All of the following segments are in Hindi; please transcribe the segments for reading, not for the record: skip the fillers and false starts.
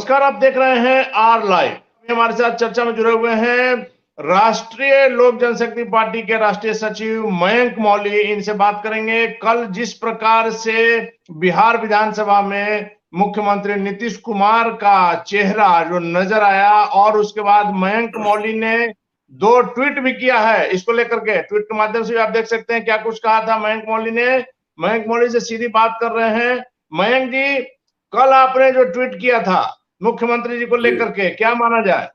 नमस्कार, आप देख रहे हैं आर लाइव। हमारे साथ चर्चा में जुड़े हुए हैं राष्ट्रीय लोक जनशक्ति पार्टी के राष्ट्रीय सचिव मयंक मौली। इनसे बात करेंगे कल जिस प्रकार से बिहार विधानसभा में मुख्यमंत्री नीतीश कुमार का चेहरा जो नजर आया, और उसके बाद मयंक मौली ने 2 ट्वीट भी किया है इसको लेकर के। ट्वीट के माध्यम से आप देख सकते हैं क्या कुछ कहा था मयंक मौली ने। मयंक मौली से सीधी बात कर रहे हैं। मयंक जी, कल आपने जो ट्वीट किया था मुख्यमंत्री जी को लेकर के, क्या माना जाए?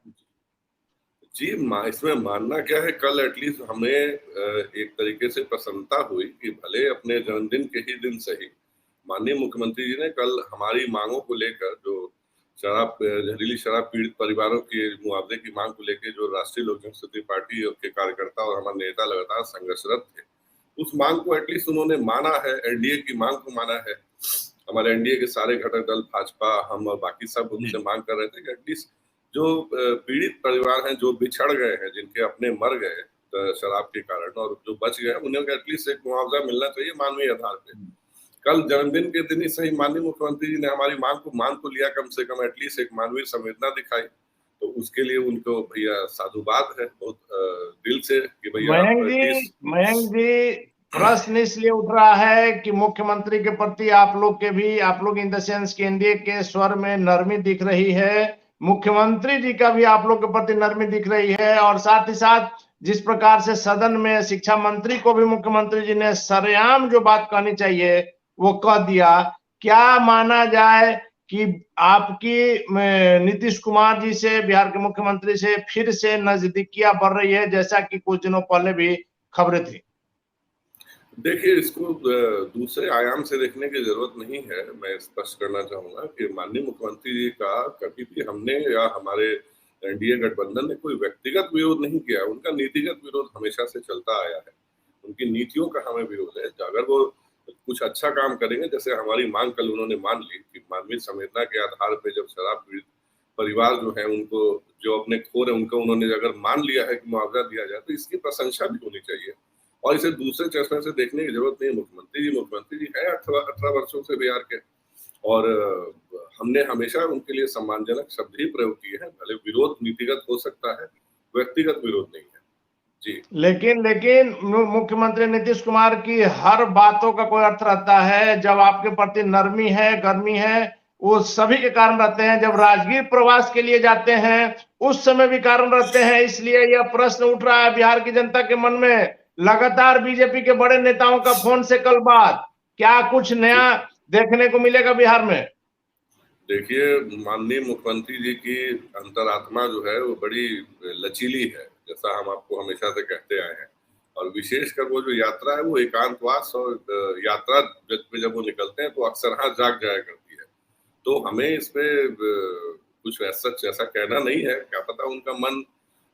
जी, इसमें मानना क्या है, कल एटलीस्ट हमें एक तरीके से प्रसन्नता हुई कि भले अपने जन्मदिन के ही दिन सही माननीय मुख्यमंत्री जी ने कल हमारी मांगों को लेकर, जो जहरीली शराब पीड़ित परिवारों के मुआवजे की मांग को लेकर जो राष्ट्रीय लोक जनशक्ति पार्टी के कार्यकर्ता और हमारे नेता लगातार संघर्षरत थे, उस मांग को एटलीस्ट उन्होंने माना है। एनडीए की मांग को माना है। हमारे एनडीए के सारे घटक दल, भाजपा, हम और बाकी सब उनसे मांग कर रहे थे कि एटलीस्ट जो पीड़ित परिवार हैं, जो बिछड़ गए हैं, जिनके अपने मर गए शराब के कारण और जो बच गए, उन्हें एटलीस्ट एक मुआवजा मिलना चाहिए मानवीय आधार पे। कल जन्मदिन के दिन ही सही माननीय मुख्यमंत्री जी ने हमारी मांग को मान तो लिया, कम से कम एटलीस्ट एक मानवीय संवेदना दिखाई, तो उसके लिए उनको भैया साधुवाद है बहुत दिल से कि भैया। मयंक जी, प्रश्न इसलिए उठ रहा है कि मुख्यमंत्री के प्रति आप लोग इन द सेंस के एनडीए के स्वर में नरमी दिख रही है, मुख्यमंत्री जी का भी आप लोग के प्रति नरमी दिख रही है, और साथ ही साथ जिस प्रकार से सदन में शिक्षा मंत्री को भी मुख्यमंत्री जी ने सरेआम जो बात कहनी चाहिए वो कह दिया। क्या माना जाए कि आपकी नीतीश कुमार जी से, बिहार के मुख्यमंत्री से फिर से नजदीकियां बढ़ रही है, जैसा कि कुछ दिनों पहले भी खबरें थी? देखिए, इसको दूसरे आयाम से देखने की जरूरत नहीं है। मैं स्पष्ट करना चाहूंगा कि माननीय मुख्यमंत्री जी का कभी भी हमने या हमारे एनडीए गठबंधन ने कोई व्यक्तिगत विरोध नहीं किया। उनका नीतिगत विरोध हमेशा से चलता आया है। उनकी नीतियों का हमें विरोध है। अगर वो कुछ अच्छा काम करेंगे, जैसे हमारी मांग कल उन्होंने मान ली कि मानवीय संवेदना के आधार पर जब शराब पीड़ित परिवार जो है, उनको जो अपने खो रहे, उनको उन्होंने अगर मान लिया है कि मुआवजा दिया जाए, तो इसकी प्रशंसा भी होनी चाहिए और इसे दूसरे चश्मे से देखने की जरूरत नहीं। मुख्यमंत्री जी है 18 वर्षों से बिहार के, और हमने हमेशा उनके लिए सम्मानजनक शब्द ही प्रयोग किए हैं। भले विरोध नीतिगत हो सकता है, व्यक्तिगत विरोध नहीं है जी। लेकिन मुख्यमंत्री नीतीश कुमार की हर बातों का कोई अर्थ रहता है। जब आपके प्रति नरमी है, गर्मी है, वो सभी के कारण रहते हैं। जब राजगीर प्रवास के लिए जाते हैं उस समय भी कारण रहते हैं। इसलिए यह प्रश्न उठ रहा है बिहार की जनता के मन में। लगातार बीजेपी के बड़े नेताओं का फोन से कल बात, क्या कुछ नया देखने को मिलेगा बिहार में? देखिए, माननीय मुख्यमंत्री जी की अंतरात्मा जो है वो बड़ी लचीली है, जैसा हम आपको हमेशा से कहते आए हैं। और विशेषकर वो जो यात्रा है वो एकांतवास और यात्रा पे जब वो निकलते हैं तो अक्सर हाँ जाग जाया करती है। तो हमें इस पे कुछ ऐसा कहना नहीं है। क्या पता उनका मन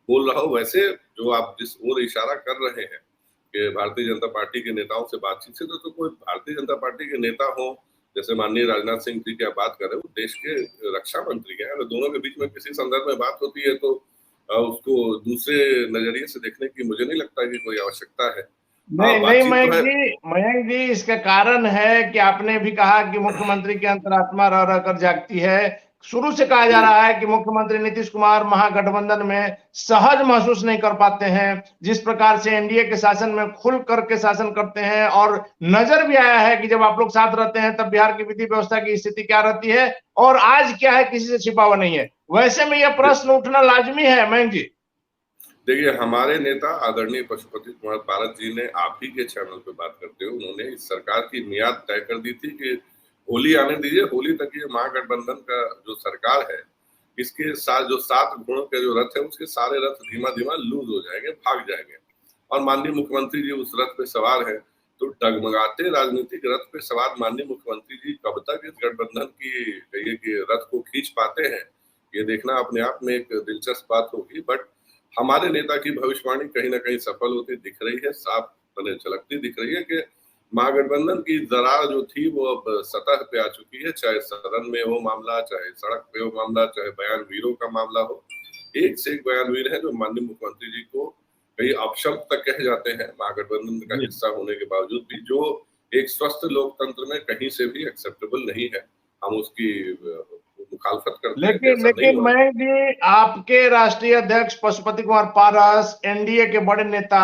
बोल रहा हो। वैसे जो आप जिस ओर इशारा कर रहे हैं कि भारतीय जनता पार्टी के नेताओं से बातचीत से, तो कोई भारतीय जनता पार्टी के नेता हो, जैसे माननीय राजनाथ सिंह जी की आप बात कर रहे हैं, वो देश के रक्षा मंत्री हैं। अगर दोनों के बीच में किसी संदर्भ में बात होती है तो उसको दूसरे नजरिए से देखने की मुझे नहीं लगता कि कोई आवश्यकता है। नहीं मयंक जी, इसका कारण है कि आपने भी कहा कि मुख्यमंत्री की अंतरात्मा रह रहकर जागती है। शुरू से कहा जा रहा है कि मुख्यमंत्री नीतीश कुमार महागठबंधन में सहज महसूस नहीं कर पाते हैं। जिस प्रकार से एनडीए के शासन में खुल करके शासन करते हैं, और नजर भी आया है कि जब आप लोग साथ रहते हैं तब बिहार की विधि व्यवस्था की स्थिति क्या रहती है, और आज क्या है, किसी से छिपा हुआ नहीं है। वैसे में यह प्रश्न उठना लाजमी है मयंक जी। देखिए, हमारे नेता आदरणीय पशुपति कुमार पारस जी ने आप ही के चैनल पे बात करते हुए उन्होंने इस सरकार की मियाद तय कर दी थी कि होली आने दीजिए, होली तक ये महागठबंधन का जो सरकार है, इसके साथ जो 7 घोड़ों के जो रथ है, उसके सारे रथ धीमा धीमा लूज हो जाएंगे, भाग जाएंगे। और माननीय मुख्यमंत्री जी उस रथ पे सवार है। तो डगमगाते राजनीतिक रथ पे सवार माननीय मुख्यमंत्री जी कब तक इस गठबंधन की कहिए कि रथ को खींच पाते हैं, ये देखना अपने आप में एक दिलचस्प बात होगी। बट हमारे नेता की भविष्यवाणी कहीं ना कहीं सफल होती दिख रही है, साफ झलकती दिख रही है कि महागठबंधन की दरार जो थी वो अब सतह पे आ चुकी है। चाहे सदन में हो मामला, चाहे सड़क पे हो मामला, चाहे बयान वीरों का मामला हो, एक से एक बयान वीर है जो माननीय मुख्यमंत्री जी को कई अपशब्द तक कहे जाते हैं महागठबंधन का हिस्सा होने के बावजूद भी, जो एक स्वस्थ लोकतंत्र में कहीं से भी एक्सेप्टेबल नहीं है। हम उसकी मुखालफत करते हैं कि लेकिन ऐसा नहीं लेकिन होना। मयंक जी, आपके राष्ट्रीय अध्यक्ष पशुपति कुमार पारस, एनडीए के बड़े नेता,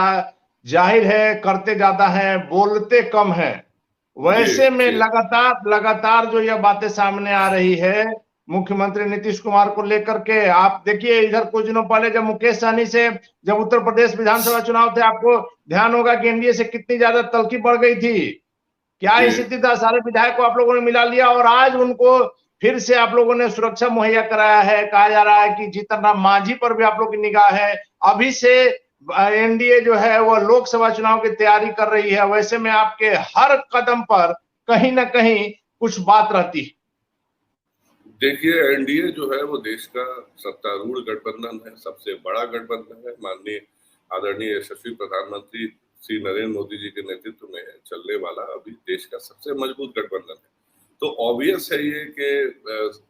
जाहिर है करते ज्यादा हैं, बोलते कम हैं। जी वैसे में जी लगातार लगातार जो यह बातें सामने आ रही है मुख्यमंत्री नीतीश कुमार को लेकर के, आप देखिए इधर कुछ दिनों पहले जब मुकेश सहनी से, जब उत्तर प्रदेश विधानसभा चुनाव थे, आपको ध्यान होगा कि एनडीए से कितनी ज्यादा तल्खी बढ़ गई थी। क्या जी स्थिति था, सारे विधायक को आप लोगों ने मिला लिया और आज उनको फिर से आप लोगों ने सुरक्षा मुहैया कराया है। कहा जा रहा है कि जीतन राम मांझी पर भी आप लोग की निगाह है। अभी से एनडीए जो है वो लोकसभा चुनाव की तैयारी कर रही है, वैसे में आपके हर कदम पर कहीं ना कहीं कुछ बात रहती है। देखिए, एनडीए जो है वो देश का सत्तारूढ़ गठबंधन है, सबसे बड़ा गठबंधन है। माननीय आदरणीय यशस्वी प्रधानमंत्री श्री नरेंद्र मोदी जी के नेतृत्व में चलने वाला अभी देश का सबसे मजबूत गठबंधन है। तो ऑब्वियस है ये कि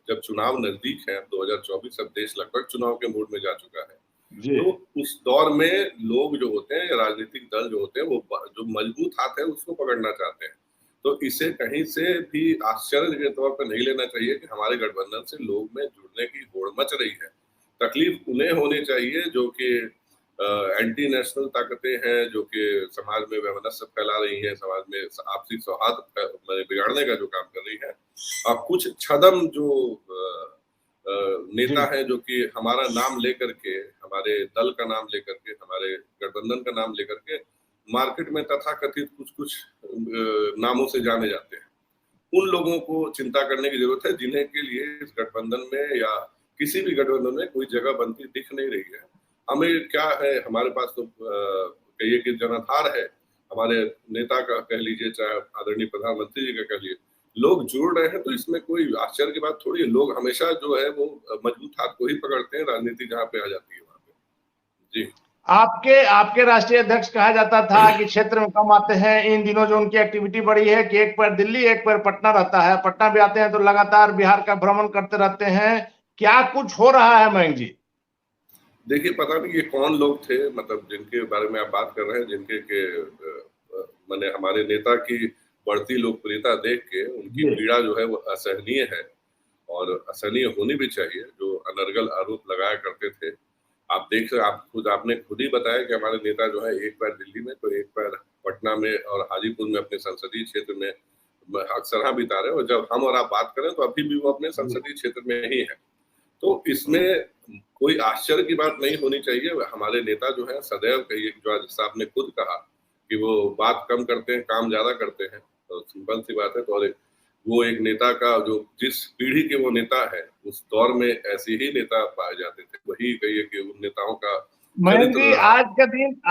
जब चुनाव नजदीक है, 2024 अब देश लगभग चुनाव के मूड में जा चुका है, जी, तो उस दौर में लोग जो होते हैं, राजनीतिक दल जो होते हैं, वो जो मजबूत हाथ है उसको पकड़ना चाहते हैं। तो इसे कहीं से भी आश्चर्य के तौर पर नहीं लेना चाहिए कि हमारे गठबंधन से लोग में जुड़ने की होड़ मच रही है। तकलीफ उन्हें होनी चाहिए जो कि एंटी नेशनल ताकतें हैं, जो कि समाज में वैमनस्य फैला रही हैं, समाज में आपसी सौहार्द बिगाड़ने का जो काम कर रही है। अब कुछ छदम जो जी, नेता हैं जो कि हमारा नाम लेकर के, हमारे दल का नाम लेकर के, हमारे गठबंधन का नाम लेकर के मार्केट में तथाकथित कुछ नामों से जाने जाते हैं। उन लोगों को चिंता करने की जरूरत है जिन्हें के लिए इस गठबंधन में या किसी भी गठबंधन में कोई जगह बनती दिख नहीं रही है। हमें क्या है, हमारे पास तो कहिए कि जनाधार है, हमारे नेता का कह लीजिए, चाहे आदरणीय प्रधानमंत्री जी का कह लीजिए, लोग जुड़ रहे हैं, तो इसमें कोई आश्चर्य की बात थोड़ी है। लोग हमेशा जो है वो मजबूत हाथ को ही पकड़ते हैं, राजनीति जहाँ पे आ जाती है वहां पे। जी आपके आपके राष्ट्रीय अध्यक्ष कहा जाता था कि क्षेत्र में कम आते हैं। इन दिनों जो उनकी एक्टिविटी बढ़ी है कि एक पैर दिल्ली एक पैर पटना रहता है, पटना भी आते हैं तो लगातार बिहार का भ्रमण करते रहते हैं। क्या कुछ हो रहा है मयंक जी? देखिए, पता नहीं ये कौन लोग थे, मतलब जिनके बारे में आप बात कर रहे हैं, जिनके के माने हमारे नेता की बढ़ती लोकप्रियता देख के उनकी जी, पीड़ा जो है वो असहनीय है और असहनीय होनी भी चाहिए। जो अनर्गल आरोप लगाया करते थे, आपने खुद ही बताया कि हमारे नेता जो है एक पैर दिल्ली में तो एक पैर पटना में और हाजीपुर में अपने संसदीय क्षेत्र में अक्सर बिता रहे हैं, और जब हम और आप बात करें तो अभी भी वो अपने जी, संसदीय क्षेत्र में ही है। तो इसमें कोई आश्चर्य की बात नहीं होनी चाहिए। हमारे नेता जो है सदैव, कहिए जो जैसा आपने खुद कहा कि वो बात कम करते हैं, काम ज्यादा करते हैं, तो सिंपल सी बात है। तो और वो एक नेता का जो जिस पीढ़ी के वो नेता है, उस दौर में ऐसे ही नेता पाए जाते थे, वही कहिए कि उन नेताओं का मयंक चरित्र जी, रहा।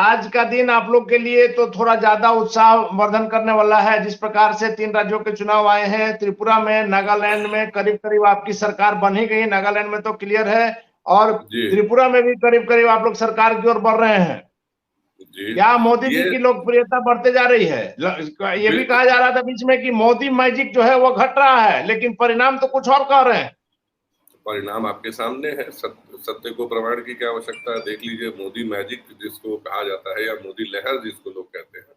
आज का दिन आप लोग के लिए तो थोड़ा ज्यादा उत्साह वर्धन करने वाला है। जिस प्रकार से 3 राज्यों के चुनाव आए हैं, त्रिपुरा में, नागालैंड में करीब करीब आपकी सरकार बन ही गई, नागालैंड में तो क्लियर है, और जी त्रिपुरा में भी करीब करीब आप लोग सरकार की ओर बढ़ रहे हैं। जी क्या मोदी जी ये की लोकप्रियता बढ़ते जा रही है? ये भी बिल्कुल कहा जा रहा था बीच में कि मोदी मैजिक जो है वो घट रहा है, लेकिन परिणाम तो कुछ और कह रहे हैं। परिणाम आपके सामने है। सत्य को प्रमाण की क्या आवश्यकता है? देख लीजिए, मोदी मैजिक जिसको कहा जाता है या मोदी लहर जिसको लोग कहते हैं,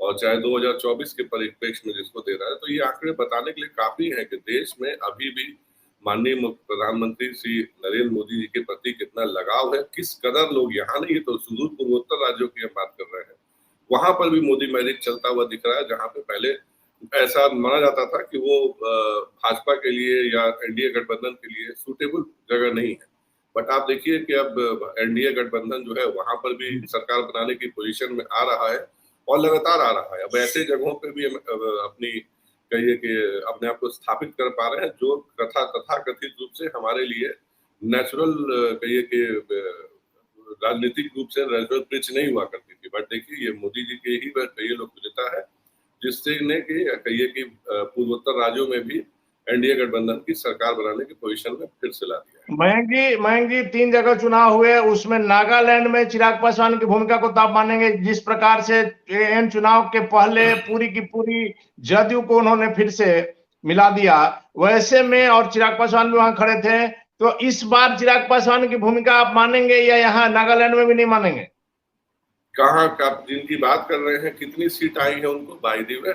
और चाहे 2024 के परिप्रेक्ष्य में जिसको दे रहा है, तो ये आंकड़े बताने के लिए काफी है कि देश में अभी भी माननीय प्रधानमंत्री श्री नरेंद्र मोदी जी के प्रति कितना लगाव है, किस कदर लोग, यहाँ नहीं तो सुदूर पूर्वोत्तर राज्यों की हम बात कर रहे हैं, वहां पर भी मोदी मैजिक चलता हुआ दिख रहा है। जहां पे पहले ऐसा माना जाता था कि वो भाजपा के लिए या एनडीए गठबंधन के लिए सूटेबल जगह नहीं है, बट आप देखिए कि अब एनडीए गठबंधन जो है वहां पर भी सरकार बनाने की पोजीशन में आ रहा है और लगातार आ रहा है। अब ऐसे जगहों पे भी हम अपनी कहिए कि अपने आप को स्थापित कर पा रहे हैं जो तथाकथित रूप से हमारे लिए नेचुरल, कहिए कि राजनीतिक रूप से नेचुरल पिच नहीं हुआ करती थी। बट देखिए, ये मोदी जी के ही कहिए लोकप्रियता है जिससे ने कि कहिए कि पूर्वोत्तर राज्यों में भी एनडीए गठबंधन की सरकार बनाने की पोजीशन में फिर से ला दिया है। मयंक जी 3 जगह चुनाव हुए, उसमें नागालैंड में चिराग पासवान की भूमिका को तो आप मानेंगे। जिस प्रकार से इन चुनाव के पहले पूरी की पूरी जदयू को उन्होंने फिर से मिला दिया, वैसे में और चिराग पासवान भी वहां खड़े थे। तो इस बार चिराग पासवान की भूमिका आप मानेंगे या यहाँ नागालैंड में भी नहीं मानेंगे? कहाँ का जिनकी बात कर रहे हैं, कितनी सीट आई है उनको बाय द वे?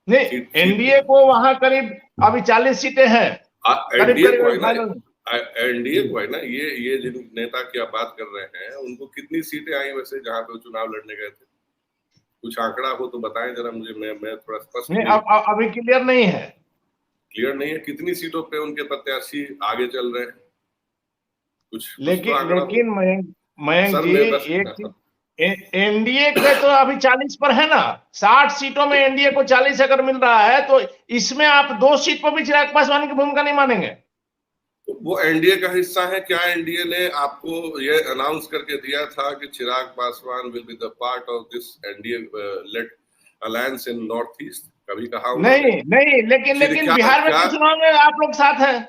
नहीं, सीट सीट एनडीए को वहां करीब अभी 40 सीटें हैं। करीब एनडीए को करीब है ना, फाइनल। एनडीए को है ना, ये जिन नेता की आप बात कर रहे हैं उनको कितनी सीटें आई वैसे जहां पे वो चुनाव लड़ने गए थे? कुछ आंकड़ा हो तो बताएं जरा मुझे, मैं थोड़ा स्पष्ट नहीं, नहीं, अभी क्लियर नहीं है। क्लियर नहीं है कितनी सीटों पे उनके प्रत्याशी आगे चल रहे हैं, कुछ तो लेकिन आंकड़ा हो। लेकिन मयंक सर जी, मैं बस एक चीज, एनडीए के तो अभी 40 पर है ना। 60 सीटों में एनडीए को 40 अगर मिल रहा है तो इसमें आप 2 सीट पर भी चिराग पासवान की भूमिका नहीं मानेंगे? तो वो एनडीए का हिस्सा है क्या? एनडीए ने आपको ये अनाउंस करके दिया था कि Chirag Paswan will be the part of this NDA led alliance in north east, कभी कहा उन्होंने? नहीं नहीं, लेकिन फिर लेकिन क्या बिहार में क्या तो चुनाव में आप लोग साथ हैं।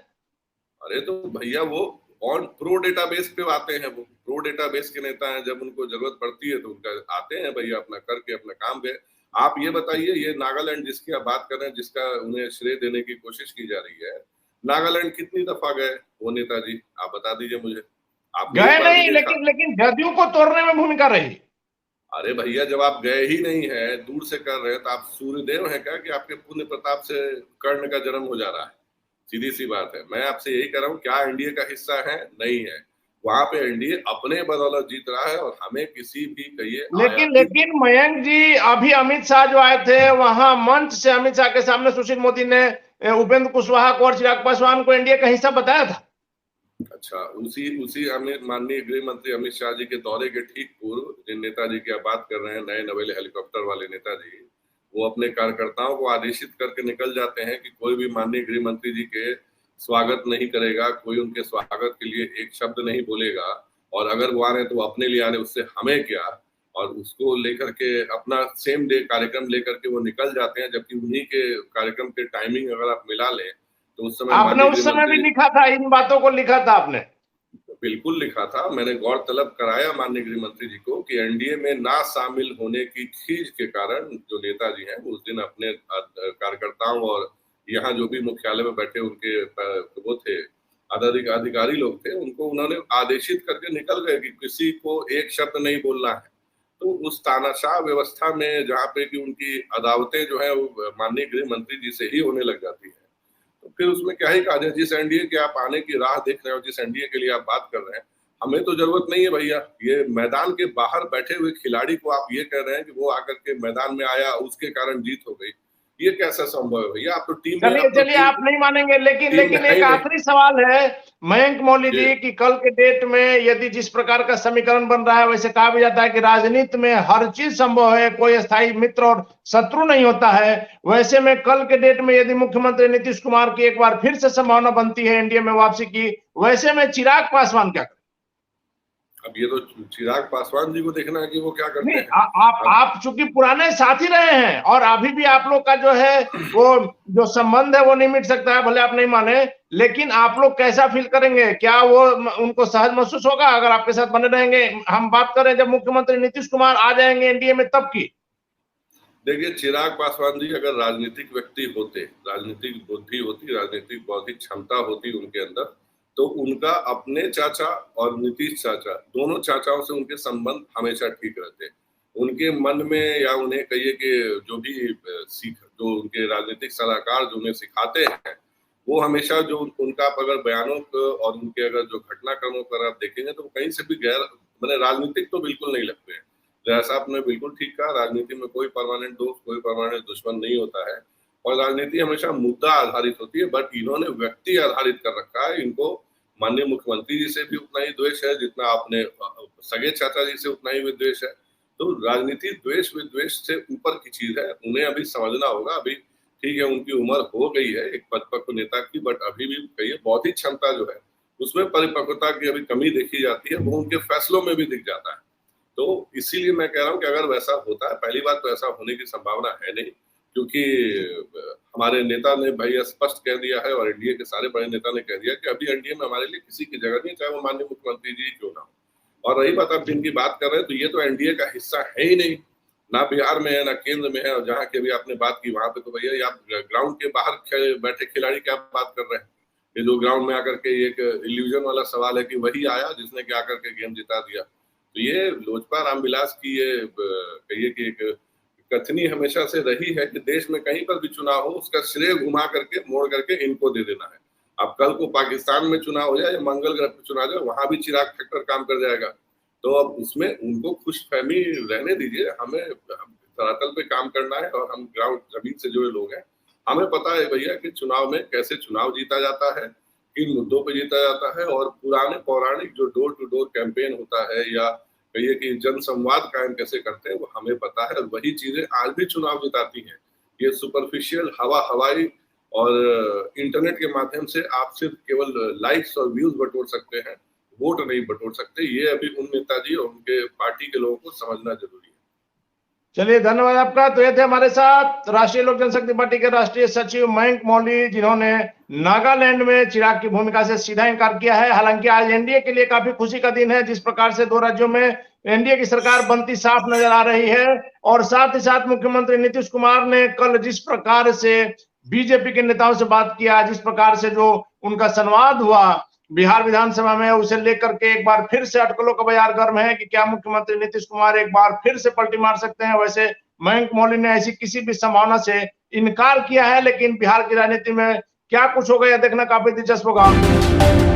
अरे तो भैया वो ऑन प्रो डेटाबेस पे आते हैं, वो प्रो डेटाबेस के नेता हैं, जब उनको जरूरत पड़ती है तो उनका आते हैं भैया, अपना करके अपना काम गए। आप ये बताइए, ये नागालैंड जिसकी आप बात कर रहे हैं, जिसका उन्हें श्रेय देने की कोशिश की जा रही है, नागालैंड कितनी दफा गए वो नेताजी? आप बता दीजिए मुझे, आपने एक गए बार भी नहीं, देखा? लेकिन लेकिन जदयू को तोड़ने में भूमिका रही। अरे भैया जब आप गए ही नहीं है, दूर से कर रहे हैं, तो आप सूर्यदेव हैं क्या कि आपके पुण्य प्रताप से कर्ण का जन्म हो जा रहा है? सीधी सी बात है। मैं आपसे यही कह रहा हूँ, क्या एनडीए का हिस्सा है? नहीं है। वहां पे एनडीए अपने बदौलत जीत रहा है और हमें किसी भी कहिए लेकिन आयातित। लेकिन मयंक जी, अभी अमित शाह जो आए थे वहां मंच से अमित शाह के सामने सुशील मोदी ने उपेंद्र कुशवाहा को और चिराग पासवान को एनडीए का हिस्सा बताया था। अच्छा, उसी उसी अमित माननीय गृह मंत्री अमित शाह जी के दौरे के ठीक पूर्व जिन नेताजी की आप बात कर रहे हैं, नए नवेले हेलीकॉप्टर वाले नेताजी, वो अपने कार्यकर्ताओं को आदेशित करके निकल जाते हैं कि कोई भी माननीय गृह मंत्री जी के स्वागत नहीं करेगा, कोई उनके स्वागत के लिए एक शब्द नहीं बोलेगा, और अगर वो आ रहे हैं तो वो अपने लिए आ रहे, उससे हमें क्या। और उसको लेकर के अपना सेम डे कार्यक्रम लेकर के वो निकल जाते हैं, जबकि उन्हीं के कार्यक्रम के टाइमिंग अगर आप मिला लें तो उस समय आपने माननीय उस गृह समय भी मंत्री, लिखा था, इन बातों को लिखा था आपने। बिल्कुल लिखा था मैंने, गौरतलब कराया माननीय गृह मंत्री जी को कि एनडीए में ना शामिल होने की खींच के कारण जो नेताजी हैं उस दिन अपने कार्यकर्ताओं और यहाँ जो भी मुख्यालय में बैठे उनके वो थे अधिकारी लोग थे, उनको उन्होंने आदेशित करके निकल गए कि किसी को एक शब्द नहीं बोलना है। तो उस तानाशाह व्यवस्था में जहाँ पे कि उनकी अदावतें जो है वो माननीय गृह मंत्री जी से ही होने लग जाती है, तो फिर उसमें क्या ही कहा जाए। जिस एनडीए के आप आने की राह देख रहे हो, जिस एनडीए के लिए आप बात कर रहे हैं, हमें तो जरूरत नहीं है भैया। ये मैदान के बाहर बैठे हुए खिलाड़ी को आप ये कह रहे हैं कि वो आकर के मैदान में आया उसके कारण जीत हो गई, ये कैसा संभव है भैया? आप तो टीम में, चलिए आप तो चलिए, आप नहीं मानेंगे, लेकिन टीम में लेकिन है एक ही नहीं। आखिरी सवाल है मयंक मौली जी, जी, कि कल के डेट में यदि जिस प्रकार का समीकरण बन रहा है, वैसे कहा भी जाता है कि राजनीति में हर चीज संभव है, कोई स्थायी मित्र और शत्रु नहीं होता है। वैसे में कल के डेट में यदि मुख्यमंत्री नीतीश कुमार की एक बार फिर से संभावना बनती है एनडीए में वापसी की, वैसे में चिराग पासवान क्या करें? अब ये तो चिराग पासवान जी को देखना है कि वो क्या करते नहीं, हैं। अब आप चूंकि पुराने साथी रहे हैं और अभी भी आप लोग का जो है वो जो संबंध है वो नहीं मिट सकता है, भले आप नहीं माने, लेकिन आप लोग कैसा फील करेंगे? क्या वो उनको सहज महसूस होगा अगर आपके साथ बने रहेंगे? हम बात करें जब मुख्यमंत्री नीतीश कुमार आ जाएंगे एनडीए में तब की। देखिए, चिराग पासवान जी अगर राजनीतिक व्यक्ति होते, राजनीतिक बुद्धि होती, राजनीतिक बौद्धिक क्षमता होती उनके अंदर, तो उनका अपने चाचा और नीतीश चाचा, दोनों चाचाओं से उनके संबंध हमेशा ठीक रहते। उनके मन में, या उन्हें कहिए कि जो भी सीख, जो उनके राजनीतिक सलाहकार जो उन्हें सिखाते हैं, वो हमेशा जो उनका आप अगर बयानों को और उनके अगर जो घटनाक्रमों पर आप देखेंगे तो कहीं से भी गैर, मैंने राजनीतिक तो बिल्कुल नहीं लगते हैं। जैसा आपने बिल्कुल ठीक कहा, राजनीति में कोई परमानेंट दोस्त, कोई परमानेंट दुश्मन नहीं होता है, और राजनीति हमेशा मुद्दा आधारित होती है। बट इन्होंने व्यक्ति आधारित कर रखा है। इनको माननीय मुख्यमंत्री जी से भी उतना ही द्वेष है जितना अपने सगे चाचा जी से उतना ही विद्वेष है। तो राजनीति द्वेष विद्वेष से ऊपर की चीज है, उन्हें अभी समझना होगा। अभी ठीक है, उनकी उम्र हो गई है एक परिपक्व नेता की, बट अभी भी कहिए बौद्धिक क्षमता जो है उसमें परिपक्वता की अभी कमी देखी जाती है, वो उनके फैसलों में भी दिख जाता है। तो इसीलिए मैं कह रहा हूँ कि अगर वैसा होता है, पहली बात तो ऐसा होने की संभावना है नहीं, क्योंकि हमारे नेता ने भाई स्पष्ट कह दिया है और एनडीए के सारे बड़े नेता ने कह दिया कि अभी एनडीए में हमारे लिए किसी की जगह नहीं, चाहे वो माननीय मुख्यमंत्री जी क्यों ना हो। और रही बात आप जिनकी बात कर रहे हैं, तो ये तो एनडीए का हिस्सा है ही नहीं, ना बिहार में है ना केंद्र में है। और जहाँ की अभी आपने बात की वहां पे तो भैया आप ग्राउंड के बाहर बैठे खिलाड़ी क्या बात कर रहे हैं? ये जो ग्राउंड में आकर के एक इल्यूजन वाला सवाल है कि वही आया जिसने क्या करके गेम जिता दिया। तो ये लोजपा रामविलास की ये कहिए कि एक कथनी हमेशा से रही है कि देश में कहीं पर भी चुनाव हो उसका श्रेय घुमा करके मोड़ करके इनको दे देना है। अब कल को पाकिस्तान में चुनाव हो जाए या मंगल ग्रह पे चुनाव जाए, वहां भी चिराग फैक्टर काम कर जाएगा। तो अब उसमें उनको खुशफहमी रहने दीजिए, हमें धरातल पे काम करना है और हम ग्राउंड जमीन से जुड़े लोग हैं। हमें पता है भैया कि चुनाव में कैसे चुनाव जीता जाता है, किन मुद्दों पे जीता जाता है, और पुराने पौराणिक जो डोर टू डोर कैंपेन होता है या कहिए कि जन संवाद कायम कैसे करते हैं, वो हमें पता है। और वही चीजें आज भी चुनाव जिताती हैं। ये सुपरफिशियल हवाई और इंटरनेट के माध्यम से आप सिर्फ केवल लाइक्स और व्यूज बटोर सकते हैं, वोट नहीं बटोर सकते। ये अभी उन नेताजी और उनके पार्टी के लोगों को समझना जरूरी है। चलिए, धन्यवाद आपका। तो ये थे हमारे साथ राष्ट्रीय लोक जनशक्ति पार्टी के राष्ट्रीय सचिव मयंक मौली, जिन्होंने नागालैंड में चिराग की भूमिका से सीधा इनकार किया है। हालांकि आज एनडीए के लिए काफी खुशी का दिन है, जिस प्रकार से 2 राज्यों में एनडीए की सरकार बनती साफ नजर आ रही है। और साथ ही साथ मुख्यमंत्री नीतीश कुमार ने कल जिस प्रकार से बीजेपी के नेताओं से बात किया, जिस प्रकार से जो उनका संवाद हुआ बिहार विधानसभा में, उसे लेकर के एक बार फिर से अटकलों का बाजार गर्म है कि क्या मुख्यमंत्री नीतीश कुमार एक बार फिर से पलटी मार सकते हैं। वैसे मयंक मौली ने ऐसी किसी भी संभावना से इनकार किया है, लेकिन बिहार की राजनीति में क्या कुछ होगा यह देखना काफी दिलचस्प होगा।